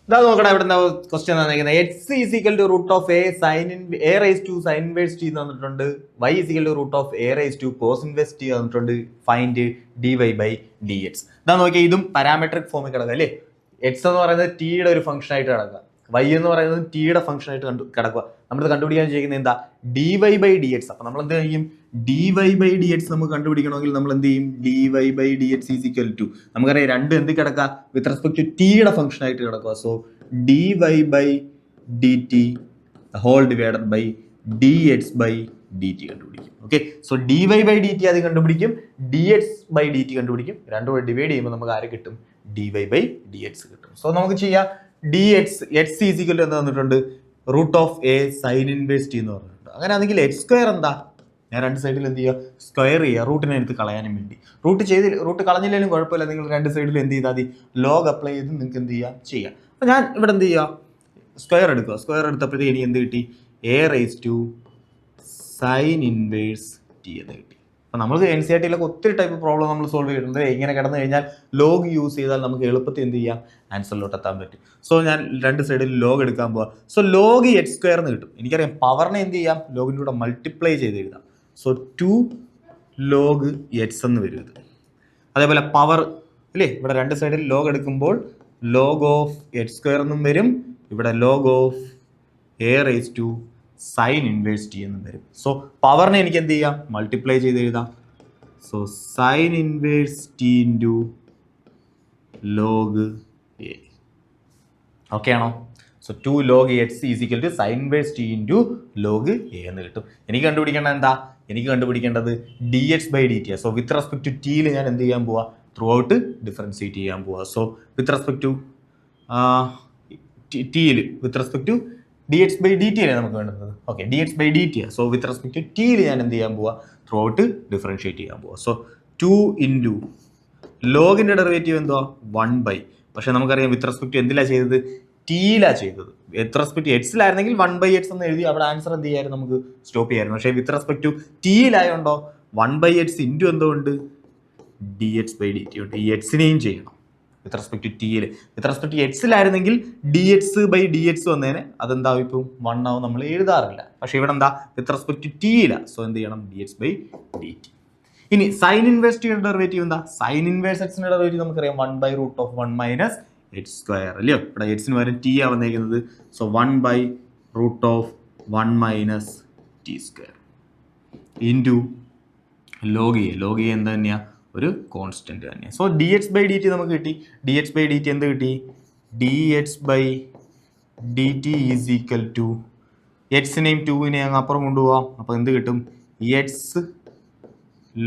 ഇതാ നോക്കടാ, ഇവിടെ ക്വസ്റ്റ്യൻ തന്നിരിക്കുന്നത് x is equal to root of a sine a raise to sine inverse t തന്നിട്ടുണ്ട്. Y is equal to root of a raise to cos inverse t തന്നിട്ടുണ്ട്. Find d Y by D x. ഇതാ നോക്കിയാൽ ഇതും parametric ഫോമിൽ കിടക്കുക അല്ലേ. X എന്ന് പറയുന്നത് ടിയുടെ ഒരു ഫംഗ്ഷൻ ആയിട്ട് കിടക്കുക, വൈ എന്ന് പറയുന്നത് ടിയുടെ ഫംഗ്ഷൻ ആയിട്ട് കിടക്കുക. നമ്മൾ കണ്ടുപിടിക്കാൻ ചെയ്യുന്നത് എന്താ, D Y by D x. അപ്പൊ നമ്മൾ എന്ത് ചെയ്യും, d Y by D X നമുക്ക് കണ്ടുപിടിക്കണമെങ്കിൽ നമ്മൾ എന്ത് ചെയ്യും, d Y by D x is equal to, നമുക്കറിയാം രണ്ടും എന്ത് കിടക്കുക, വിത്ത് റെസ്പെക്ട് ടു ടിയുടെ ഫംഗ്ഷൻ ആയിട്ട് കിടക്കുക. So D Y by D t whole divided by D X by D t കണ്ടുപിടിക്കും. Okay, so D Y by D t അത് കണ്ടുപിടിക്കും, d X by D t കണ്ടുപിടിക്കും. രണ്ടും കൂടെ ഡിവൈഡ് ചെയ്യുമ്പോൾ നമുക്ക് ആര് കിട്ടും, D Y by D X കിട്ടും. സോ നമുക്ക് ചെയ്യാം, ഡി എക്സ് എക്സ് ഈസിക്കൽ എന്ന് തന്നിട്ടുണ്ട് root of a sine inverse T എന്ന് പറഞ്ഞിട്ടുണ്ട്. അങ്ങനെയാണെങ്കിൽ എക്സ് സ്ക്വയർ എന്താ, ഞാൻ രണ്ട് സൈഡിൽ എന്ത് ചെയ്യുക, സ്ക്വയർ ചെയ്യുക, റൂട്ടിനെ എടുത്ത് കളയാനും വേണ്ടി. റൂട്ട് കളഞ്ഞില്ലെങ്കിലും കുഴപ്പമില്ല, നിങ്ങൾ രണ്ട് സൈഡിൽ എന്ത് ചെയ്താൽ മതി, ലോഗ് അപ്ലൈ ചെയ്ത് നിങ്ങൾക്ക് എന്ത് ചെയ്യാം. അപ്പോൾ ഞാൻ ഇവിടെ എന്ത് ചെയ്യുക, സ്ക്വയർ എടുക്കുക. സ്ക്വയർ എടുത്തപ്പോഴത്തേക്ക് എനിക്ക് എന്ത് കിട്ടി, a raise to sine inverse T എന്ന് കിട്ടി. അപ്പോൾ നമ്മൾ എൻ സി ആർ ടിയിലൊക്കെ ഒത്തിരി ടൈപ്പ് പ്രോബ്ലം നമ്മൾ സോൾവ് ചെയ്തിട്ടുണ്ട്. ഇങ്ങനെ കിടന്നു കഴിഞ്ഞാൽ ലോഗ് യൂസ് ചെയ്താൽ നമുക്ക് എളുപ്പത്തിൽ എന്ത് ചെയ്യാം, ആൻസറിലോട്ട് എത്താൻ പറ്റും. സോ ഞാൻ രണ്ട് സൈഡിൽ ലോഗ് എടുക്കാൻ പോവാം. സോ ലോഗ് എക്സ് സ്ക്വയർ എന്ന് കിട്ടും. എനിക്കറിയാം പവറിനെ എന്ത് ചെയ്യാം, ലോഗിൻ്റെ കൂടെ മൾട്ടിപ്ലൈ ചെയ്ത് എഴുതാം. സോ 2 ലോഗ് എക്സ് എന്ന് വരും ഇത്. അതേപോലെ പവർ അല്ലേ, ഇവിടെ രണ്ട് സൈഡിൽ ലോഗ് എടുക്കുമ്പോൾ ലോഗ് ഓഫ് എക്സ് സ്ക്വയർ എന്നും വരും, ഇവിടെ log of a raise to sine inverse T എന്നും വരും. സോ പവറിനെ എനിക്ക് എന്ത് ചെയ്യാം, മൾട്ടിപ്ലൈ ചെയ്ത് എഴുതാം. So sine inverse t into log a. Okay ആണോ? So 2 log x is equal to sine inverse t into log a എന്ന് കിട്ടും. എനിക്ക് കണ്ടുപിടിക്കേണ്ടത് എന്താ, എനിക്ക് കണ്ടുപിടിക്കേണ്ടത് d X by D T. So with respect to ടിയിൽ ഞാൻ എന്ത് ചെയ്യാൻ പോവാ, ത്രൂ ഔട്ട് ഡിഫറൻഷിയേറ്റ് ചെയ്യാൻ പോവാ. സോ വിത്ത് റെസ്പെക്ട് ടു ടിയിൽ with respect to D X by D T അല്ലേ നമുക്ക് വേണ്ടത്. Okay, D X by D T. So with respect to ടിയിൽ ഞാൻ എന്ത് ചെയ്യാൻ പോവാ, ത്രൂ ഔട്ട് ഡിഫറൻഷിയേറ്റ് ചെയ്യാൻ പോവാ. സോ 2 ഇൻറ്റു ലോഗിൻ്റെ ഡെറിവേറ്റീവ് എന്തുവാ, 1/. പക്ഷേ നമുക്കറിയാം വിത്ത് റെസ്പെക്ട് ടു എന്തിലാണ് ചെയ്തത്, ടിയിലാണ് ചെയ്തത്. വിത്ത് റെസ്പെക്ട് ടു എക്സിലായിരുന്നെങ്കിൽ 1/x എന്ന് എഴുതി അവിടെ ആൻസർ എന്ത് ചെയ്യായിരുന്നു, നമുക്ക് സ്റ്റോപ്പ് ചെയ്യായിരുന്നു. പക്ഷേ വിത്ത് റെസ്പെക്ട് ടു ടിയിലായോണ്ടോ 1/x ഇൻറ്റു എന്തോണ്ട്, d X by D t ഉണ്ട്. ഈ എക്സിനെയും ചെയ്യണം വിത്ത് റെസ്പെക്ട് ടു ടിയിൽ. വിത്ത് റെസ്പെക്ട് ടു എക്സിലായിരുന്നെങ്കിൽ d X by D x വന്നേനെ, അതെന്താവും ഇപ്പം 1 ആവും, നമ്മൾ എഴുതാറില്ല. പക്ഷേ ഇവിടെ എന്താ, വിത്ത് റെസ്പെക്ട് ടു ടിയിലാണ്. സോ എന്ത് ചെയ്യണം, D X by D T. ഇനി സൈൻ ഇൻവേഴ്സ് ടിയുടെ ഡെറിവേറ്റീവ് എന്താ, സൈൻ ഇൻവേഴ്സ് എക്സിന്റെ ഡെറിവേറ്റീവ് നമുക്കറിയാം 1/√1 മൈനസ് എക്സ് സ്ക്വയർ അല്ലയോ. ഇവിടെ എക്സിന് പകരം ടി ആ വന്നിരിക്കുന്നത്. So 1/√1 minus T square into log a. Log a എന്ത് തന്നെയാണ്, ഒരു കോൺസ്റ്റന്റ് തന്നെയാണ്. So d X by D T നമുക്ക് കിട്ടി. D X by D t എന്ത് കിട്ടി, d X by D T is equal to എക്സിനെയും 2-നെയും അങ്ങ് അപ്പുറം കൊണ്ടുപോകാം. അപ്പോൾ എന്ത് കിട്ടും, x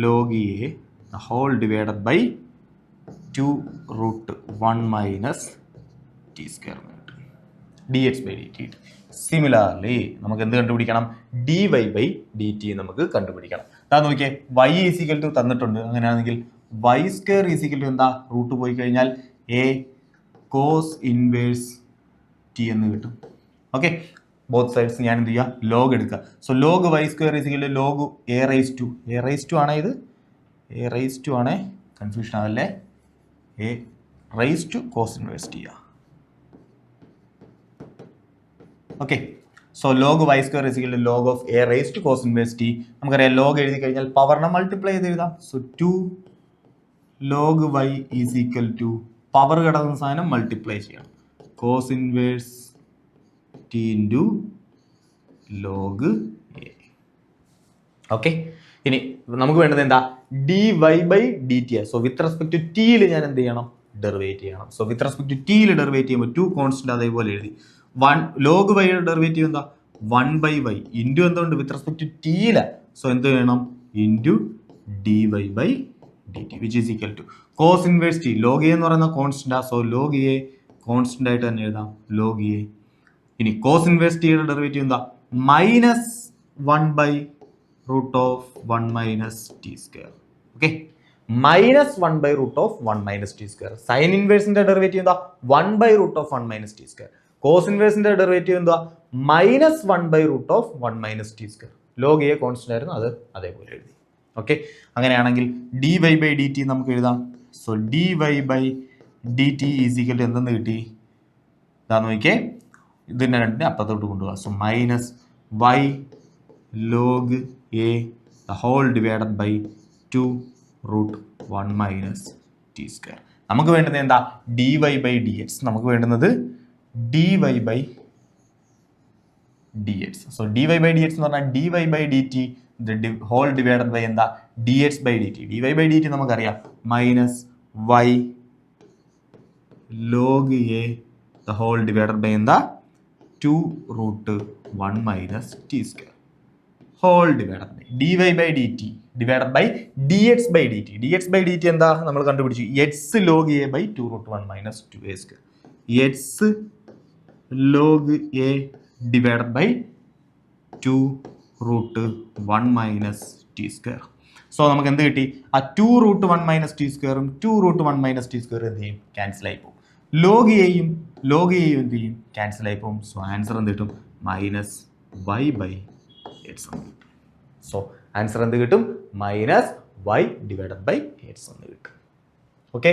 log a the whole divided by 2√1 minus t square dx by dt. Similarly നമുക്ക് എന്ത് കണ്ടുപിടിക്കണം, dy by dt നമുക്ക് കണ്ടുപിടിക്കണം. അതാ നോക്കിയേ, y ഈസ് ഈക്വൽ ടു തന്നിട്ടുണ്ട്. അങ്ങനെയാണെങ്കിൽ y square is equal to എന്താ, റൂട്ട് പോയി കഴിഞ്ഞാൽ a കോസ് ഇൻവേഴ്സ് ടി എന്ന് കിട്ടും. ഓക്കെ, ബോത്ത് സൈഡ്സ് ഞാൻ എന്ത് ചെയ്യുക, ലോഗ് എടുക്കുക. So log y square is equal to log a raise to ആണേ, ഇത് എ റൈസ് ടു ആണേ, കൺഫ്യൂഷൻ ആവല്ലേ, a raise to cos inverse t. Okay, so log y square is equal to log of a raise to cos inverse t. നമുക്കറിയാം log എഴുതി കഴിഞ്ഞാൽ പവറിനെ multiply ചെയ്ത് എഴുതാം. So 2 log y is equal to power കിടക്കുന്ന സാധനം multiply ചെയ്യണം, cos inverse t into log a. Okay, ഇനി നമുക്ക് വേണ്ടത് എന്താ, D Y by D T. So with respect to ടിയിൽ ഞാൻ എന്ത് ചെയ്യണം, ഡെറിവേറ്റ് ചെയ്യണം. സോ വിത്ത് റെസ്പെക്ട് ടു ടിയിൽ ഡെറിവേറ്റ് ചെയ്യുമ്പോൾ 2 കോൺസ്റ്റന്റ് അതേപോലെ എഴുതി. ലോഗ് വൈയുടെ ഡെറിവേറ്റീവ് എന്താ, 1/y ഇൻറ്റു എന്തുകൊണ്ട് വിത്ത് റെസ്പെക്ട് ടു ടിയില. സോ എന്ത് വേണം, into d Y by D t which is equal to cos inverse t. Log a എന്ന് പറയുന്ന constant. So log a constant ആയിട്ട് തന്നെ എഴുതാം, ലോഗ് എ. ഇനി കോസ് ഇൻവേഴ്സ് ടിയുടെ ഡെറിവേറ്റീവ് എന്താ, -1/√1 minus T square. Okay, -1/√1 minus T square. Sine ഇൻവേഴ്സിന്റെ derivative എന്താ, 1/√1 മൈനസ് ടി സ്ക്വയർ. കോസ് ഇൻവേഴ്സിന്റെ ഡെറിവേറ്റീവ് എന്താ, -1/√1 minus T square. Log a constant ആയിരുന്നു, അത് അതേപോലെ എഴുതി. ഓക്കെ, അങ്ങനെയാണെങ്കിൽ D Y by D T നമുക്ക് എഴുതാം. So D Y by D T is equal to എന്തെന്ന് കിട്ടി, ഇതാ നോക്കിയേ, ഇതിനെ രണ്ടിനെ അപ്പുറത്തോട്ട് കൊണ്ടുപോകാം. So minus Y log a the whole divided by 2 root 1 minus T square. നമുക്ക് വേണ്ടുന്നത് എന്താ? D Y by D X. നമുക്ക് വേണ്ടുന്നത് D Y by D X. So D Y by D X എന്ന് പറഞ്ഞാൽ D Y by D t whole divided by എന്താ? D X by D t. D Y by D t നമുക്കറിയാം minus Y log a the whole divided by എന്താ? 2 root 1 minus T square whole divided by d Y by D t divided by D X by D t. D X by D t എന്താ നമ്മൾ കണ്ടുപിടിച്ചു? X log a by 2 root 1 minus 2 a square. X log a divided by 2 root 1 minus T square. So നമുക്ക് എന്ത് കിട്ടി? ആ 2 root 1 minus T സ്ക്വയറും 2 root 1 minus T സ്ക്വയറും എന്ത് ചെയ്യും? ക്യാൻസൽ ആയി പോകും. ലോഗ് എയും എന്ത് ചെയ്യും? ക്യാൻസൽ ആയി പോകും. സോ ആൻസർ എന്ത് കിട്ടും? മൈനസ് വൈ ബൈ എക്സ് എന്ന് കിട്ടും. സോ ആൻസർ എന്ത് കിട്ടും? Minus Y divided by X എന്ന് കിട്ടും. ഓക്കെ.